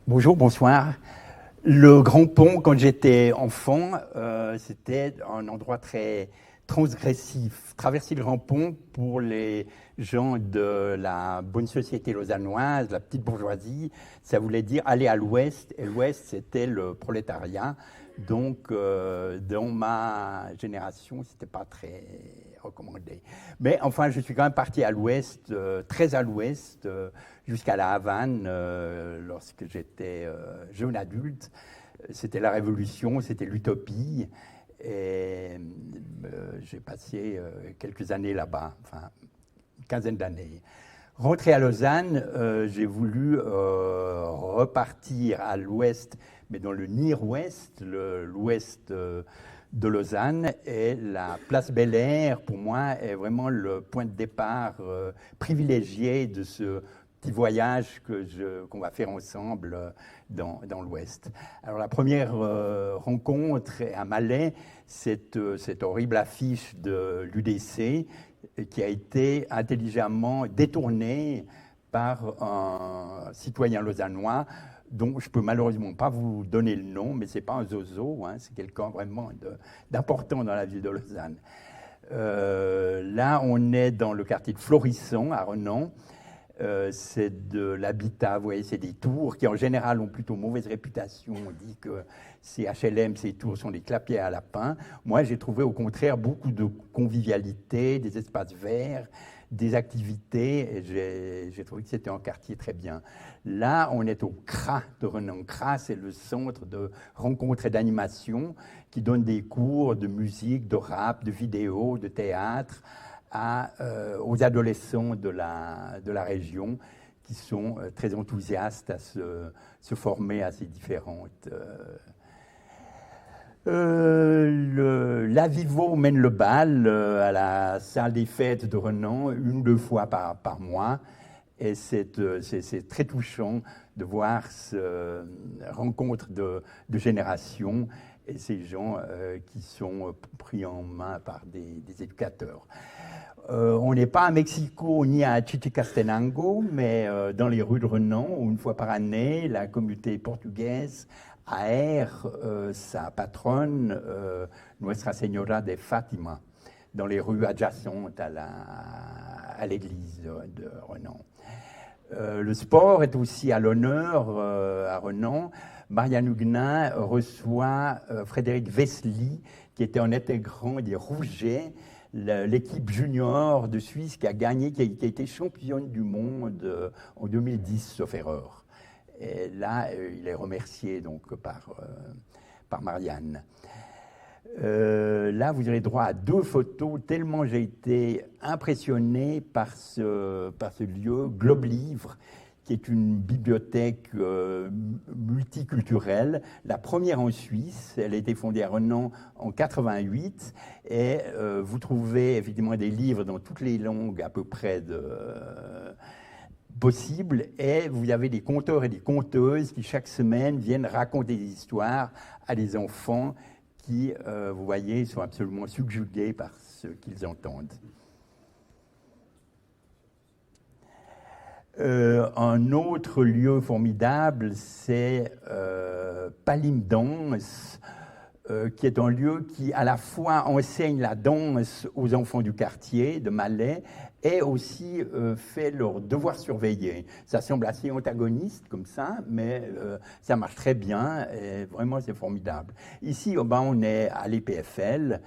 Bonjour, bonsoir. Le Grand Pont, quand j'étais enfant, c'était un endroit très transgressif. Traverser le Grand Pont, pour les gens de la bonne société lausannoise, la petite bourgeoisie, ça voulait dire aller à l'ouest, et l'ouest, c'était le prolétariat. Donc, dans ma génération, c'était pas très recommandé. Mais enfin, je suis quand même parti à l'ouest, très à l'ouest, jusqu'à la Havane, lorsque j'étais jeune adulte. C'était la révolution, c'était l'utopie. Et j'ai passé quelques années là-bas, enfin une quinzaine d'années. Rentré à Lausanne, j'ai voulu repartir à l'ouest, mais dans le Near-Ouest, l'ouest de Lausanne. Et la place Bel-Air, pour moi, est vraiment le point de départ privilégié de ce petit voyage qu'on va faire ensemble dans l'Ouest. Alors la première rencontre à Malais, cette horrible affiche de l'UDC qui a été intelligemment détournée par un citoyen lausannois dont je ne peux malheureusement pas vous donner le nom, mais ce n'est pas un zozo, hein, c'est quelqu'un vraiment d'important dans la ville de Lausanne. Là, on est dans le quartier de Florisson, à Renan. C'est de l'habitat, vous voyez, c'est des tours qui en général ont plutôt mauvaise réputation. On dit que ces HLM, ces tours sont des clapiers à lapin. Moi, j'ai trouvé au contraire beaucoup de convivialité, des espaces verts, des activités, et j'ai trouvé que c'était un quartier très bien. Là, on est au CRA de Renan. CRA, c'est le centre de rencontres et d'animation qui donne des cours de musique, de rap, de vidéo, de théâtre, aux adolescents de la région qui sont très enthousiastes à se former à ces différentes... L'Avivo mène le bal à la salle des fêtes de Renan 1 ou 2 fois par mois. Et c'est très touchant de voir cette rencontre de générations et ces gens qui sont pris en main par des éducateurs. On n'est pas à Mexico ni à Chichicastenango, mais dans les rues de Renan, où 1 fois par année, la communauté portugaise aère sa patronne, Nuestra Señora de Fátima, dans les rues adjacentes à l'église de Renan. Le sport est aussi à l'honneur à Renan. Marianne Huguenin reçoit Frédéric Vesely, qui était un intégrant des Rougets, l'équipe junior de Suisse qui a gagné, qui a été championne du monde en 2010, sauf erreur. Et là, il est remercié donc par Marianne. Là, vous aurez droit à 2 photos, tellement j'ai été impressionné par ce lieu, Globe Livre, qui est une bibliothèque multiculturelle, la première en Suisse. Elle a été fondée à Renan en 88, et vous trouvez effectivement des livres dans toutes les langues à peu près possibles, et vous avez des conteurs et des conteuses qui chaque semaine viennent raconter des histoires à des enfants qui, vous voyez, sont absolument subjugués par ce qu'ils entendent. Un autre lieu formidable, c'est Palim-Danse, qui est un lieu qui à la fois enseigne la danse aux enfants du quartier de Malais et aussi fait leur devoir surveillé. Ça semble assez antagoniste comme ça, mais ça marche très bien et vraiment c'est formidable. Ici, on est à l'EPFL.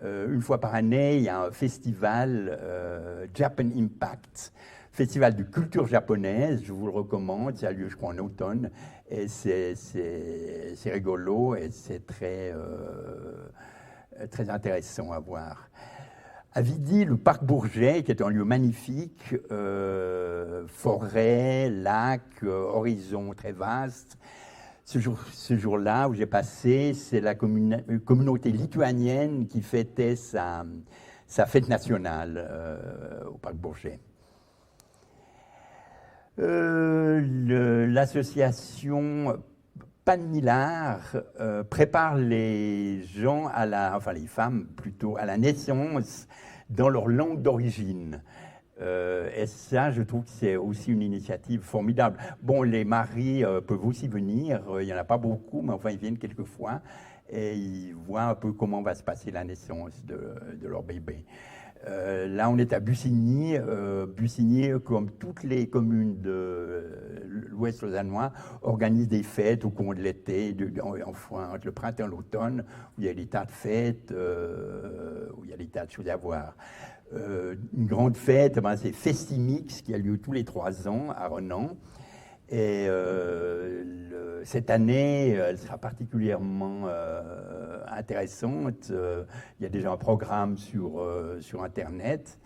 1 fois par année, il y a un festival Japan Impact, festival de culture japonaise, je vous le recommande, ça a lieu je crois en automne, et c'est rigolo et c'est très intéressant à voir. À Vidi, le parc Bourget, qui est un lieu magnifique, forêt, lac, horizon très vaste. Ce jour-là où j'ai passé, c'est la communauté lituanienne qui fêtait sa fête nationale au parc Bourget. L'association Pan-Millard prépare les gens enfin les femmes plutôt, à la naissance dans leur langue d'origine. Et ça, je trouve que c'est aussi une initiative formidable. Bon, les maris peuvent aussi venir, il n'y en a pas beaucoup, mais enfin, ils viennent quelquefois et ils voient un peu comment va se passer la naissance de leur bébé. Là, on est à Bussigny. Bussigny, comme toutes les communes de l'Ouest lausannois, organise des fêtes au cours de l'été, enfin, entre le printemps et l'automne, où il y a des tas de fêtes, où il y a des tas de choses à voir. Une grande fête, c'est Festimix, qui a lieu tous les 3 ans à Renan. Et cette année, elle sera particulièrement intéressante. Il y a déjà un programme sur Internet.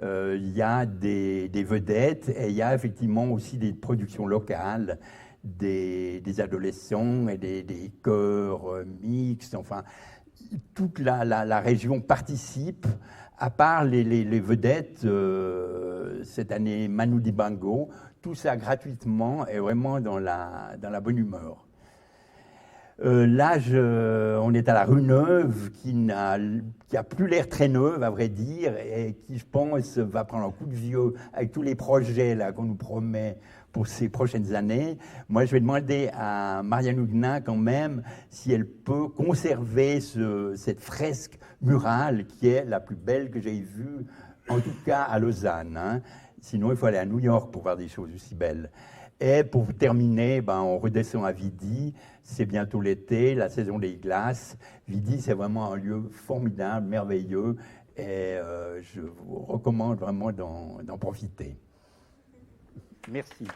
Il y a des vedettes et il y a effectivement aussi des productions locales, des adolescents et des chœurs mixtes. Enfin, toute la région participe, à part les vedettes. Cette année, Manu Dibango, tout ça gratuitement et vraiment dans la bonne humeur. Là, on est à la rue Neuve, qui a plus l'air très neuve, à vrai dire, et qui, je pense, va prendre un coup de vieux avec tous les projets là qu'on nous promet pour ces prochaines années. Moi, je vais demander à Marianne Huguenin, quand même, si elle peut conserver cette fresque murale qui est la plus belle que j'ai vue, en tout cas à Lausanne. Hein. Sinon, il faut aller à New York pour voir des choses aussi belles. Et pour terminer, on redescend à Vidi. C'est bientôt l'été, la saison des glaces. Vidi, c'est vraiment un lieu formidable, merveilleux. Et je vous recommande vraiment d'en profiter. Merci.